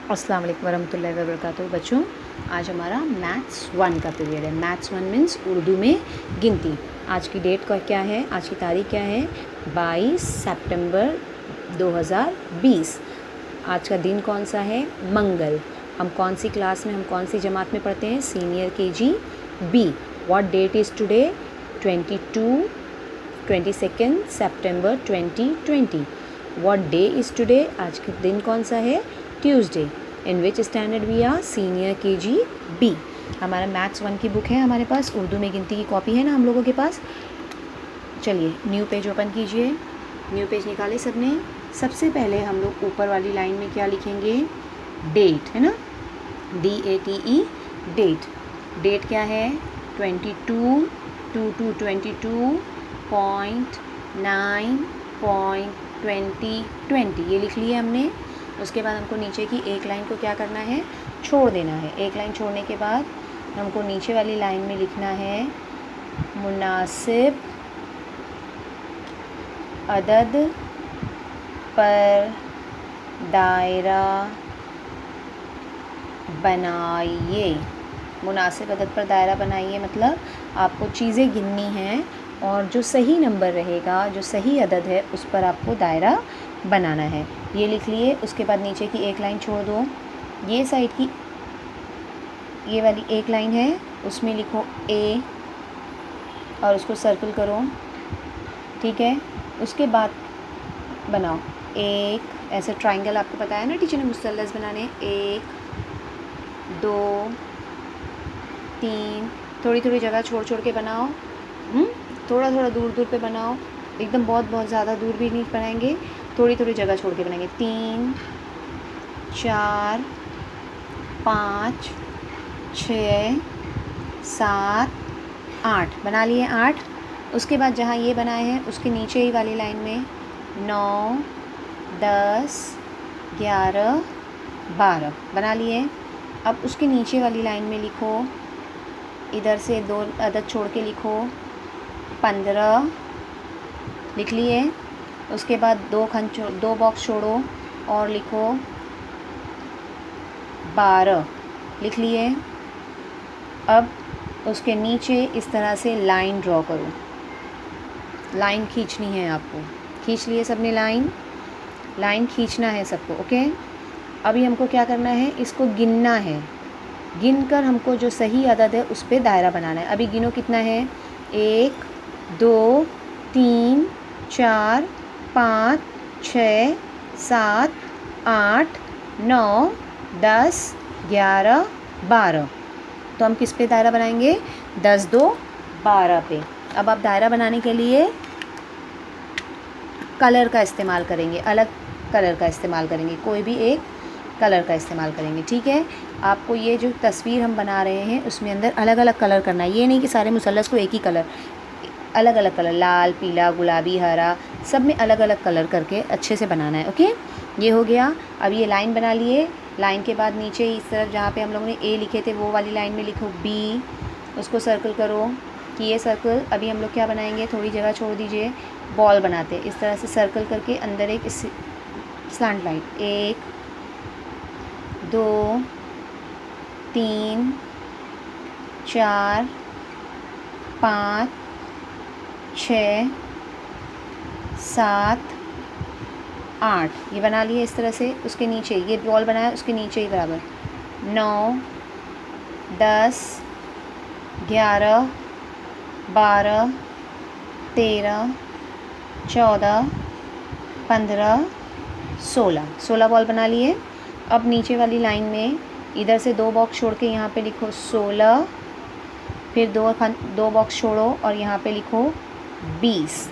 अस्सलाम वालेकुम वरहमतुल्लाहि वबरकातुहू। बच्चों, आज हमारा मैथ्स 1 का पीरियड है। मैथ्स 1 मीन्स उर्दू में गिनती। आज की डेट का क्या है, आज की तारीख क्या है? 22 सितंबर 2020। आज का दिन कौन सा है? मंगल। हम कौन सी क्लास में, हम कौन सी जमात में पढ़ते हैं? Senior KG B। What date is today? 22 सितंबर 2020। What day is today? आज का दिन कौन सा है? Tuesday. In which standard we are? Senior KG B। हमारा मैथ्स 1 की बुक है हमारे पास, उर्दू में गिनती की कॉपी है ना हम लोगों के पास। चलिए न्यू पेज ओपन कीजिए। न्यू पेज निकाले सबने। सबसे पहले हम लोग ऊपर वाली लाइन में क्या लिखेंगे? डेट, है ना, DATE, डेट। डेट क्या है? 22/9.2020। ये लिख लिया हमने। उसके बाद हमको नीचे की एक लाइन को क्या करना है? छोड़ देना है। एक लाइन छोड़ने के बाद हमको नीचे वाली लाइन में लिखना है मुनासिब अदद पर दायरा बनाइए। मुनासिब अदद पर दायरा बनाइए मतलब आपको चीज़ें गिननी हैं और जो सही नंबर रहेगा, जो सही अदद है, उस पर आपको दायरा बनाना है। ये लिख लिए। उसके बाद नीचे की एक लाइन छोड़ दो। ये साइड की ये वाली एक लाइन है, उसमें लिखो A और उसको सर्कल करो, ठीक है। उसके बाद बनाओ एक ऐसे ट्रायंगल। आपको पता है ना टीचर ने मुसल्लस बनाने। 1 2 3। थोड़ी थोड़ी जगह छोड़ छोड़ के बनाओ। थोड़ा थोड़ा दूर दूर पे बनाओ। एकदम बहुत बहुत ज़्यादा दूर भी नहीं बनाएंगे, थोड़ी थोड़ी जगह छोड़ के बनाएंगे। 3 4 5 6 7 8 बना लिए। 8। उसके बाद जहाँ ये बनाए हैं उसके नीचे ही वाली लाइन में 9 10 11 12 बना लिए। अब उसके नीचे वाली लाइन में लिखो, इधर से 2 अदद छोड़ के लिखो 15 लिख लिए। उसके बाद 2 बॉक्स छोड़ो और लिखो 12 लिख लिए। अब उसके नीचे इस तरह से लाइन ड्रॉ करो। लाइन खींचनी है आपको। खींच लिए सबने लाइन? लाइन खींचना है सबको, ओके। अभी हमको क्या करना है? इसको गिनना है। गिन कर हमको जो सही अदद है उस पर दायरा बनाना है। अभी गिनो कितना है? 1 2 3 4 5 6 7 8 9 10 11 12। तो हम किस पे दायरा बनाएंगे? 10 2 12 पे। अब आप दायरा बनाने के लिए कलर का इस्तेमाल करेंगे, अलग कलर का इस्तेमाल करेंगे, कोई भी एक कलर का इस्तेमाल करेंगे, ठीक है। आपको ये जो तस्वीर हम बना रहे हैं उसमें अंदर अलग अलग कलर करना है। ये नहीं कि सारे मुसल्लस को एक ही कलर, अलग अलग कलर, लाल पीला गुलाबी हरा, सब में अलग अलग कलर करके अच्छे से बनाना है, ओके। ये हो गया। अब ये लाइन बना लिए। लाइन के बाद नीचे इस तरफ जहाँ पे हम लोगों ने A लिखे थे वो वाली लाइन में लिखो B। उसको सर्कल करो कि ये सर्कल। अभी हम लोग क्या बनाएंगे? थोड़ी जगह छोड़ दीजिए, बॉल बनाते हैं। इस तरह से सर्कल करके अंदर एक स्लैंट लाइन 1 2 3 4 5 6 7 8 ये बना लिए इस तरह से। उसके नीचे ये बॉल बनाया, उसके नीचे ही बराबर 9 10 11 12 13 14 15 16 बॉल बना लिए। अब नीचे वाली लाइन में इधर से 2 बॉक्स छोड़ के यहाँ पे लिखो 16, फिर 2 बॉक्स छोड़ो और यहाँ पे लिखो 20,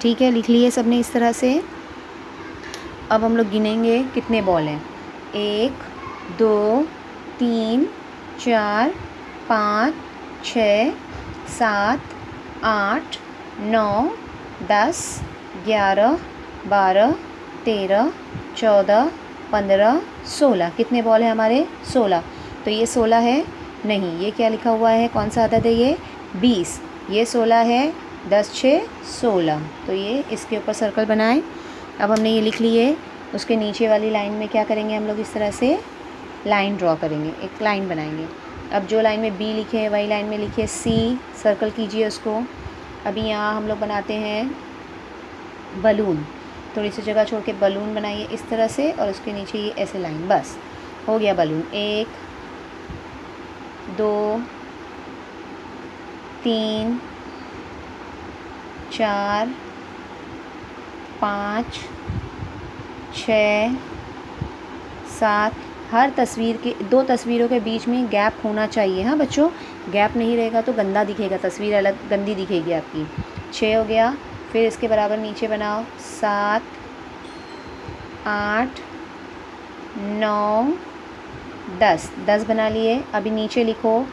ठीक है। लिख लिए सबने इस तरह से। अब हम लोग गिनेंगे कितने बॉल हैं। 1 2 3 4 5 6 7 8 9 10 11 12 13 14 15 16। कितने बॉल हैं हमारे? 16। तो ये 16 है नहीं, ये क्या लिखा हुआ है? कौन सा अदद है ये? 20। ये 16 है, 10 6 16। तो ये इसके ऊपर सर्कल बनाएं। अब हमने ये लिख लिए। उसके नीचे वाली लाइन में क्या करेंगे हम लोग? इस तरह से लाइन ड्रॉ करेंगे, एक लाइन बनाएंगे। अब जो लाइन में बी लिखे है वही लाइन में लिखिए सी, सर्कल कीजिए उसको। अभी यहाँ हम लोग बनाते हैं बलून, थोड़ी सी जगह छोड़ के बलून बनाइए इस तरह से, और उसके नीचे ये ऐसे लाइन, बस हो गया बलून। 1 2 3 4 5 6 7। हर तस्वीर के, 2 तस्वीरों के बीच में गैप होना चाहिए। हाँ बच्चों, गैप नहीं रहेगा तो गंदा दिखेगा, तस्वीर अलग गंदी दिखेगी आपकी। 6 हो गया। फिर इसके बराबर नीचे बनाओ 7 8 9 10। 10 बना लिए। अभी नीचे लिखो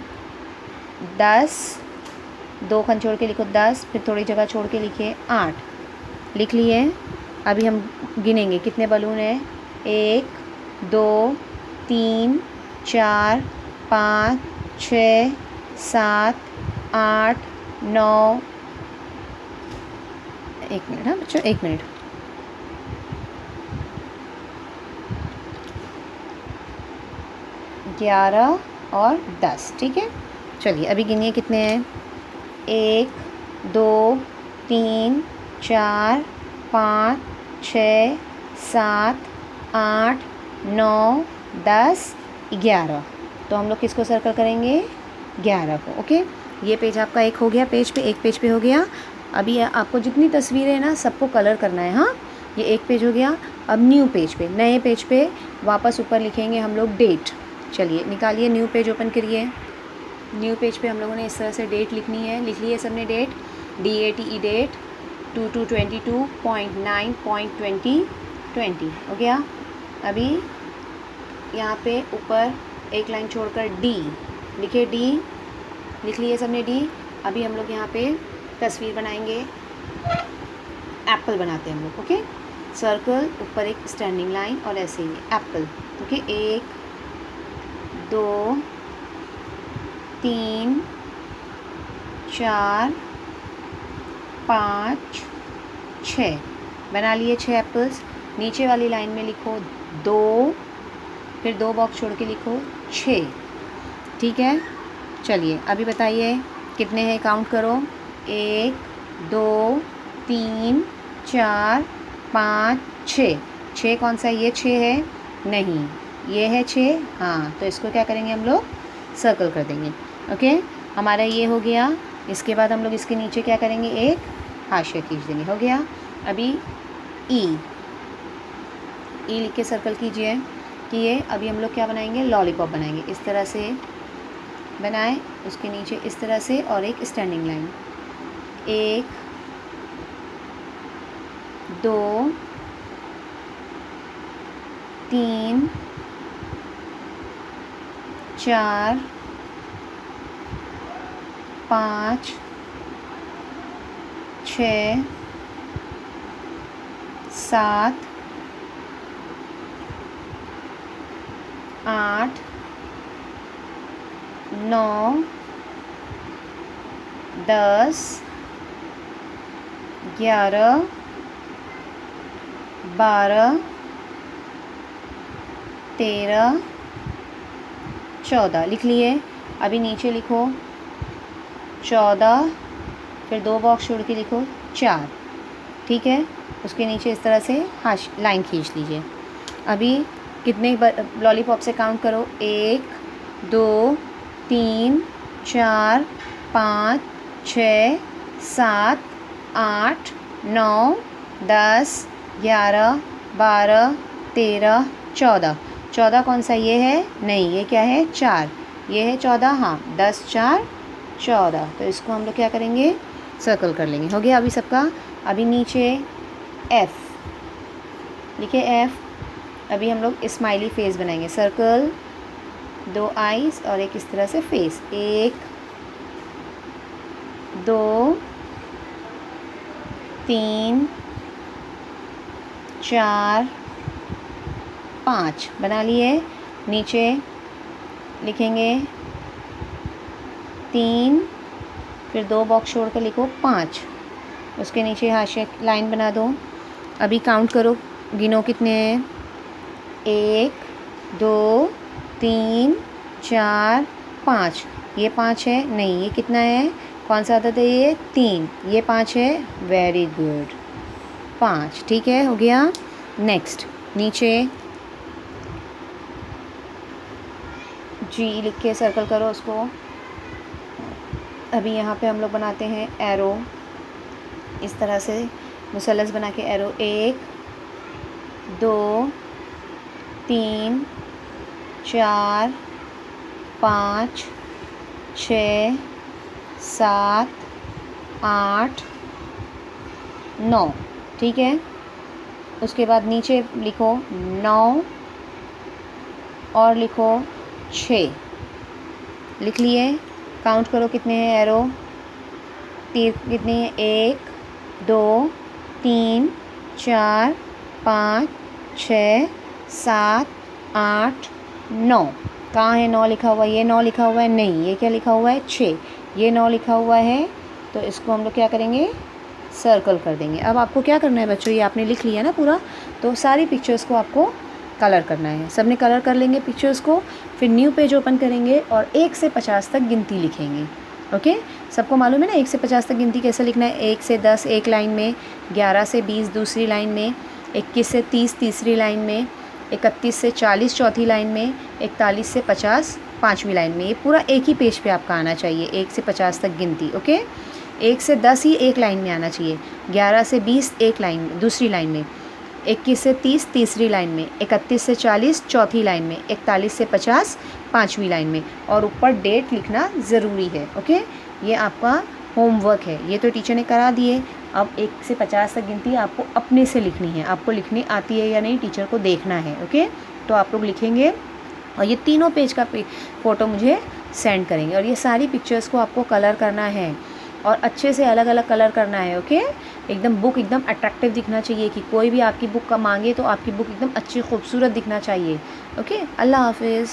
10, 2 खंड छोड़ के लिखो 10, फिर थोड़ी जगह छोड़ के लिखिए 8। लिख लिए। अभी हम गिनेंगे कितने बलून हैं। 1 2 3 4 5 6 7 8 9। 1 मिनट, हाँ बच्चों 1 मिनट। 11 और 10, ठीक है। चलिए अभी गिनिए कितने हैं। 1 2 3 4 5 6 7 8 9 10 11। तो हम लोग किसको सर्कल करेंगे, 11 को। ओके, ये पेज आपका एक हो गया, एक पेज पे हो गया। अभी आपको जितनी तस्वीरें हैं ना सबको कलर करना है। हाँ, ये एक पेज हो गया। अब न्यू पेज पे, नए पेज पे वापस ऊपर लिखेंगे हम लोग डेट। चलिए निकालिए, न्यू पेज ओपन करिए। न्यू पेज पे हम लोगों ने इस तरह से डेट लिखनी है। लिख लिए सबने डेट, DATE डेट 2222.9.2020 हो गया। अभी यहाँ पे ऊपर एक लाइन छोड़कर D लिखे, D लिख लिए सबने D। अभी हम लोग यहाँ पे तस्वीर बनाएंगे, एप्पल बनाते हैं हम लोग। ओके, सर्कल, ऊपर एक स्टैंडिंग लाइन और ऐसे ही एप्पल। ओके, 1 2 3 4 5 6 बना लिए 6 एप्पल्स। नीचे वाली लाइन में लिखो 2, फिर 2 बॉक्स छोड़ के लिखो 6, ठीक है। चलिए अभी बताइए कितने हैं, काउंट करो। 1 2 3 4 5 6। 6 कौन सा, ये 6 है? नहीं, ये है 6। हाँ, तो इसको क्या करेंगे हम लोग, सर्कल कर देंगे। ओके, हमारा ये हो गया। इसके बाद हम लोग इसके नीचे क्या करेंगे, एक हाशिया खींच देंगे। हो गया। अभी ई लिख के सर्कल कीजिए कि ये अभी हम लोग क्या बनाएंगे, लॉलीपॉप बनाएंगे। इस तरह से बनाएं, उसके नीचे इस तरह से और एक स्टैंडिंग लाइन। 1 2 3 4 5 6 7 8 9 10 11 12 13 14 लिख लिए। अभी नीचे लिखो 14, फिर 2 बॉक्स छोड़ के लिखो 4, ठीक है। उसके नीचे इस तरह से लाइन खींच लीजिए। अभी कितने लॉलीपॉप से काउंट करो, 1 2 3 4 5 6 7 8 9 10 11 12 13 14। 14 कौन सा, ये है? नहीं, ये क्या है, 4। ये है 14। हाँ, 10 4 14। तो इसको हम लोग क्या करेंगे, सर्कल कर लेंगे। हो गया अभी सबका। अभी नीचे F लिखे, F। अभी हम लोग स्माइली फेस बनाएंगे। सर्कल, 2 आइज़ और एक इस तरह से फेस। 1 2 3 4 5 बना लिए। नीचे लिखेंगे 3, फिर 2 बॉक्स छोड़ कर लिखो 5। उसके नीचे हाशिया लाइन बना दो। अभी काउंट करो, गिनो कितने हैं। 1 2 3 4 5, ये 5 है नहीं, ये कितना है, कौन सा अदद है ये 3, ये 5 है, वेरी गुड 5, ठीक है हो गया। नेक्स्ट नीचे जी लिख के सर्कल करो उसको। अभी यहाँ पे हम लोग बनाते हैं एरो, इस तरह से मुसल्लस बना के एरो, 1 2 3 4 5 6 7 8 9, ठीक है। उसके बाद नीचे लिखो 9 और लिखो 6, लिख लिए। काउंट करो कितने हैं एरो, तीर कितने हैं, 1 2 3 4 5 6 7 8 9। कहाँ है 9 लिखा हुआ है, ये 9 लिखा हुआ है नहीं, ये क्या लिखा हुआ है 6, ये 9 लिखा हुआ है, तो इसको हम लोग क्या करेंगे, सर्कल कर देंगे। अब आपको क्या करना है बच्चों, ये आपने लिख लिया ना पूरा, तो सारी पिक्चर्स को आपको कलर करना है। सब ने कलर कर लेंगे पिक्चर्स को, फिर न्यू पेज ओपन करेंगे और 1 से 50 तक गिनती लिखेंगे। ओके, सबको मालूम है ना 1 से 50 तक गिनती कैसे लिखना है, 1 से 10 एक लाइन में, 11 से 20 दूसरी लाइन में, 21 से 30 तीसरी लाइन में, 31 से 40 चौथी लाइन में, 41 से 50 पाँचवीं लाइन में। ये पूरा एक ही पेज पे आपका आना चाहिए, 1 से 50 तक गिनती। ओके, 1 से 10 ही एक लाइन में आना चाहिए, 11 से 20 एक लाइन दूसरी लाइन में, 21 से 30 तीसरी लाइन में, 31 से 40 चौथी लाइन में, 41 से 50 पाँचवीं लाइन में, और ऊपर डेट लिखना ज़रूरी है। ओके, ये आपका होमवर्क है, ये तो टीचर ने करा दिए। अब 1 से 50 तक गिनती आपको अपने से लिखनी है, आपको लिखनी आती है या नहीं टीचर को देखना है। ओके, तो आप लोग लिखेंगे और ये तीनों पेज का फ़ोटो मुझे सेंड करेंगे, और ये सारी पिक्चर्स को आपको कलर करना है और अच्छे से अलग अलग कलर करना है। ओके, एकदम बुक एकदम अट्रैक्टिव दिखना चाहिए, कि कोई भी आपकी बुक का मांगे तो आपकी बुक एकदम अच्छी खूबसूरत दिखना चाहिए। ओके, अल्लाह हाफिज़।